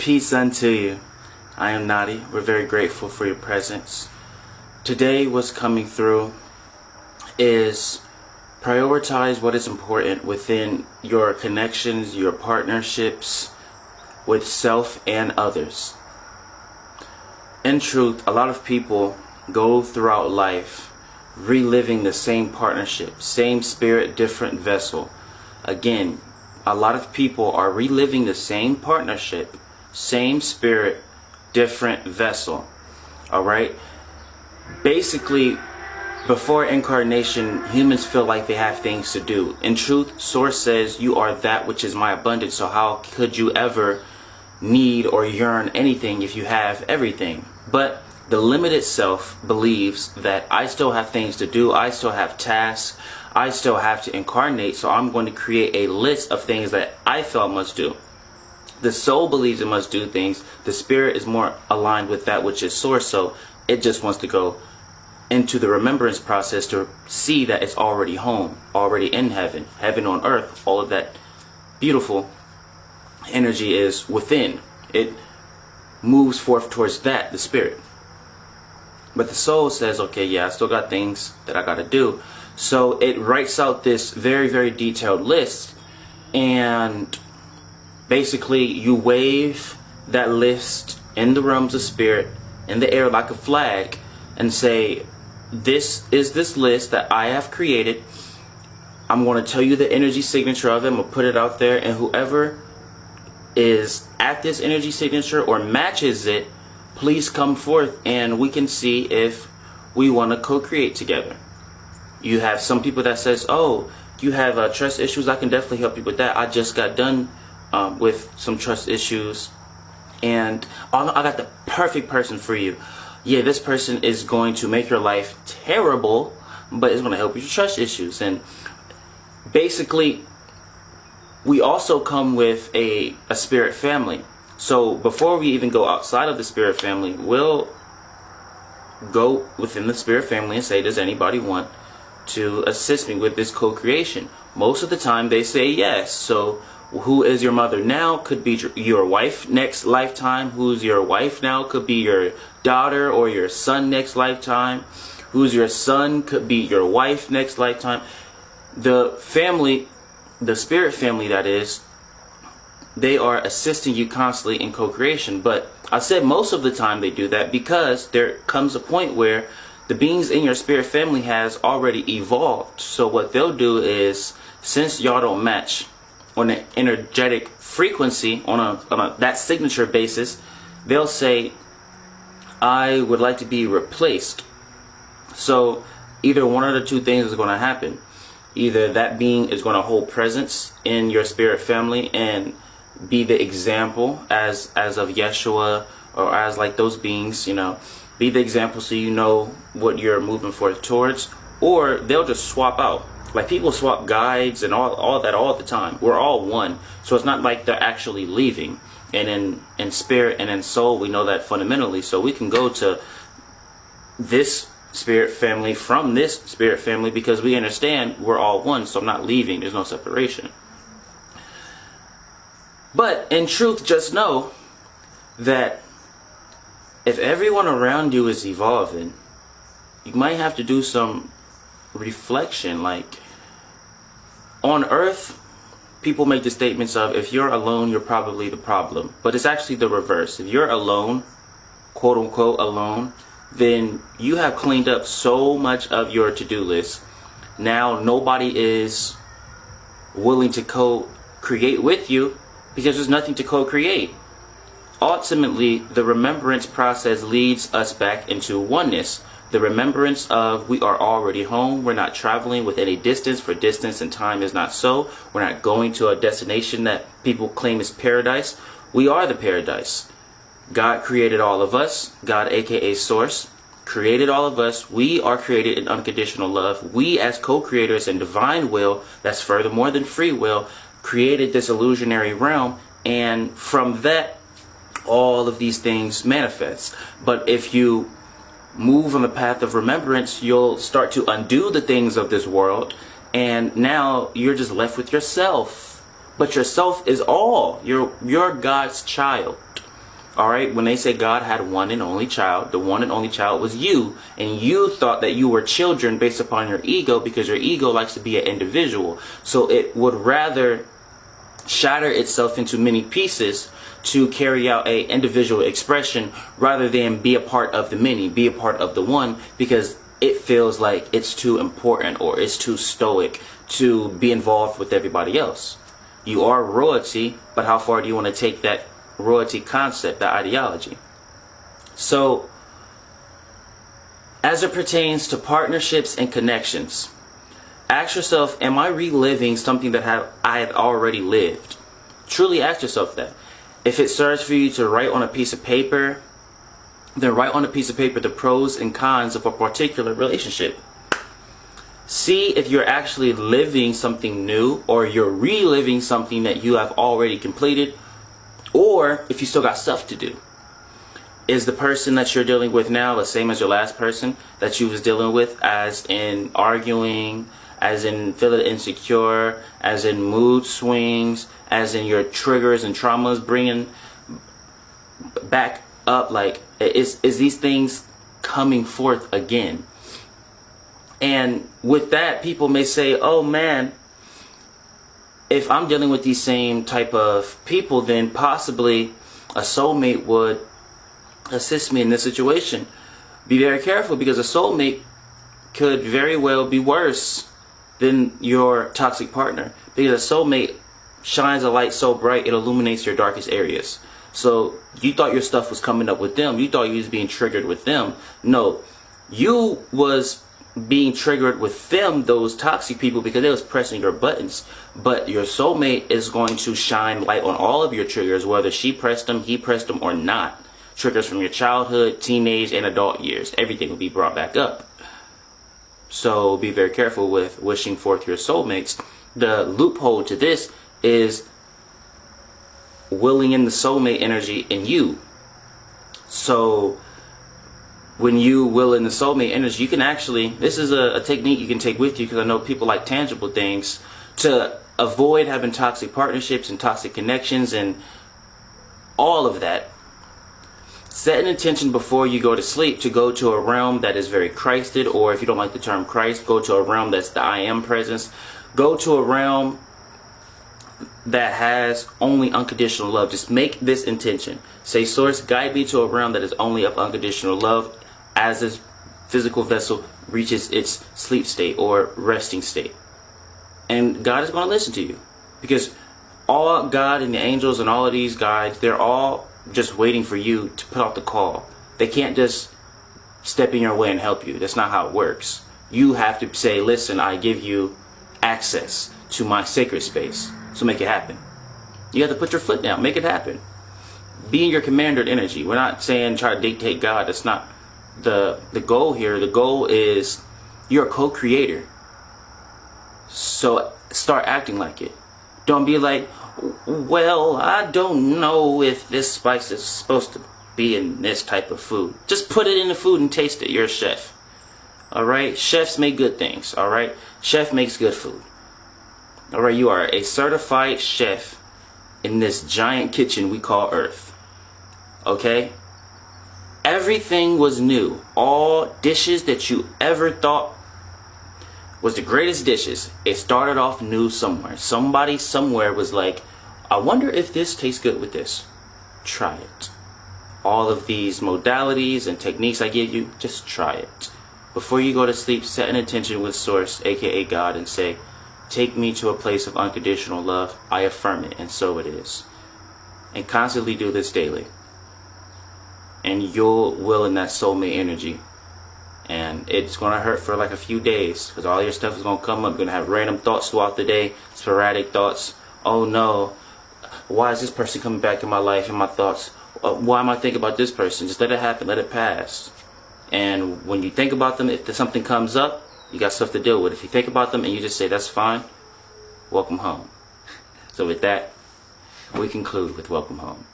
Peace unto you. I am Nadiie. We're very grateful for your presence. Today, what's coming through is prioritize what is important within your connections, your partnerships with self and others. In truth, a lot of people go throughout life reliving the same partnership, same spirit, different vessel. Again, a lot of people are reliving the same partnership, same spirit, different vessel. Alright? Basically, before incarnation, humans feel like they have things to do. In truth, Source says, you are that which is my abundance. So how could you ever need or yearn anything if you have everything? But the limited self believes that I still have things to do. I still have tasks. I still have to incarnate. So I'm going to create a list of things that I feel I must do. The soul believes it must do things. The spirit is more aligned with that which is Source. So it just wants to go into the remembrance process to see that it's already home, already in heaven, heaven on earth. All of that beautiful energy is within. It moves forth towards that, the spirit. But the soul says, okay, yeah, I still got things that I got to do. So it writes out this very, very detailed list, and basically you wave that list in the realms of spirit, in the air like a flag, and say, this is this list that I have created. I'm going to tell you the energy signature of it. I'm going to put it out there, and whoever is at this energy signature or matches it, please come forth and we can see if we want to co-create together. You have some people that says, oh, you have trust issues. I can definitely help you with that. I just got done with some trust issues, and I got the perfect person for you. Yeah, this person is going to make your life terrible, but it's going to help with your trust issues. And basically, we also come with a spirit family. So before we even go outside of the spirit family, we'll go within the spirit family and say, does anybody want to assist me with this co-creation? Most of the time they say yes. So who is your mother now could be your wife next lifetime. Who's your wife now could be your daughter or your son next lifetime. Who's your son could be your wife next lifetime. The family, the spirit family that is, they are assisting you constantly in co-creation. But I said most of the time they do that because there comes a point where the beings in your spirit family has already evolved. So what they'll do is, since y'all don't match on an energetic frequency, on a that signature basis, they'll say, I would like to be replaced. So either one of the two things is going to happen. Either that being is going to hold presence in your spirit family and be the example as of Yeshua, or as like those beings, you know, be the example so you know what you're moving forth towards, or they'll just swap out. Like people swap guides and all that all the time. We're all one. So it's not like they're actually leaving. And in spirit and in soul, we know that fundamentally. So we can go to this spirit family from this spirit family because we understand we're all one. So I'm not leaving. There's no separation. But in truth, just know that if everyone around you is evolving, you might have to do some reflection. Like on earth, people make the statements of, if you're alone, you're probably the problem. But it's actually the reverse. If you're alone, quote unquote alone, then you have cleaned up so much of your to-do list. Now nobody is willing to co-create with you because there's nothing to co-create. Ultimately, the remembrance process leads us back into oneness. The remembrance of we are already home. We're not traveling with any distance, for distance and time is not so. We're not going to a destination that people claim is paradise. We are the paradise. God created all of us. God, A.K.A. Source, created all of us. We are created in unconditional love. We as co-creators in divine will, that's furthermore than free will, created this illusionary realm, and from that all of these things manifest. But if you move on the path of remembrance, you'll start to undo the things of this world, and now you're just left with yourself. But yourself is all. You're God's child. Alright, when they say God had one and only child, the one and only child was you. And you thought that you were children based upon your ego, because your ego likes to be an individual. So it would rather shatter itself into many pieces to carry out a individual expression, rather than be a part of the many, be a part of the one, because it feels like it's too important or it's too stoic to be involved with everybody else. You are royalty, but how far do you want to take that royalty concept, that ideology? So, as it pertains to partnerships and connections, ask yourself, am I reliving something that I have already lived? Truly ask yourself that. If it serves for you to write on a piece of paper, then write on a piece of paper the pros and cons of a particular relationship. See if you're actually living something new, or you're reliving something that you have already completed, or if you still got stuff to do. Is the person that you're dealing with now the same as your last person that you was dealing with, as in arguing, as in feeling insecure, as in mood swings, as in your triggers and traumas bringing back up? Like, is these things coming forth again? And with that, people may say, oh man, if I'm dealing with these same type of people, then possibly a soulmate would assist me in this situation. Be very careful, because a soulmate could very well be worse than your toxic partner, because a soulmate shines a light so bright it illuminates your darkest areas. So you thought your stuff was coming up with them, you thought you was being triggered with them. No, you was being triggered with them, those toxic people, because they was pressing your buttons. But your soulmate is going to shine light on all of your triggers, whether she pressed them, he pressed them, or not. Triggers from your childhood, teenage, and adult years, everything will be brought back up. So be very careful with wishing forth your soulmates. The loophole to this is willing in the soulmate energy in you. So when you will in the soulmate energy, you can actually, this is a technique you can take with you, because I know people like tangible things, to avoid having toxic partnerships and toxic connections and all of that. Set an intention before you go to sleep to go to a realm that is very Christed, or if you don't like the term Christ, go to a realm that's the I am presence. Go to a realm that has only unconditional love. Just make this intention. Say, Source, guide me to a realm that is only of unconditional love, as this physical vessel reaches its sleep state or resting state. And God is going to listen to you, because all God and the angels and all of these guides, they're all just waiting for you to put out the call. They can't just step in your way and help you. That's not how it works. You have to say, listen, I give you access to my sacred space, so make it happen. You have to put your foot down, make it happen. Be in your commander energy. We're not saying try to dictate God. That's not the goal here. The goal is you're a co-creator. So start acting like it. Don't be like, well, I don't know if this spice is supposed to be in this type of food. Just put it in the food and taste it. You're a chef. Alright? Chefs make good things. Alright? Chef makes good food. Alright? You are a certified chef in this giant kitchen we call Earth. Okay? Everything was new. All dishes that you ever thought was the greatest dishes, it started off new somewhere. Somebody somewhere was like, I wonder if this tastes good with this. Try it. All of these modalities and techniques I give you, just try it. Before you go to sleep, set an intention with Source, aka God, and say, take me to a place of unconditional love. I affirm it, and so it is. And constantly do this daily. And you'll will in that soulmate energy. And it's going to hurt for like a few days, because all your stuff is going to come up. You're going to have random thoughts throughout the day, sporadic thoughts. Oh no, why is this person coming back in my life, in my thoughts? Why am I thinking about this person? Just let it happen, let it pass. And when you think about them, if something comes up, you got stuff to deal with. If you think about them and you just say, that's fine, welcome home. So with that, we conclude with welcome home.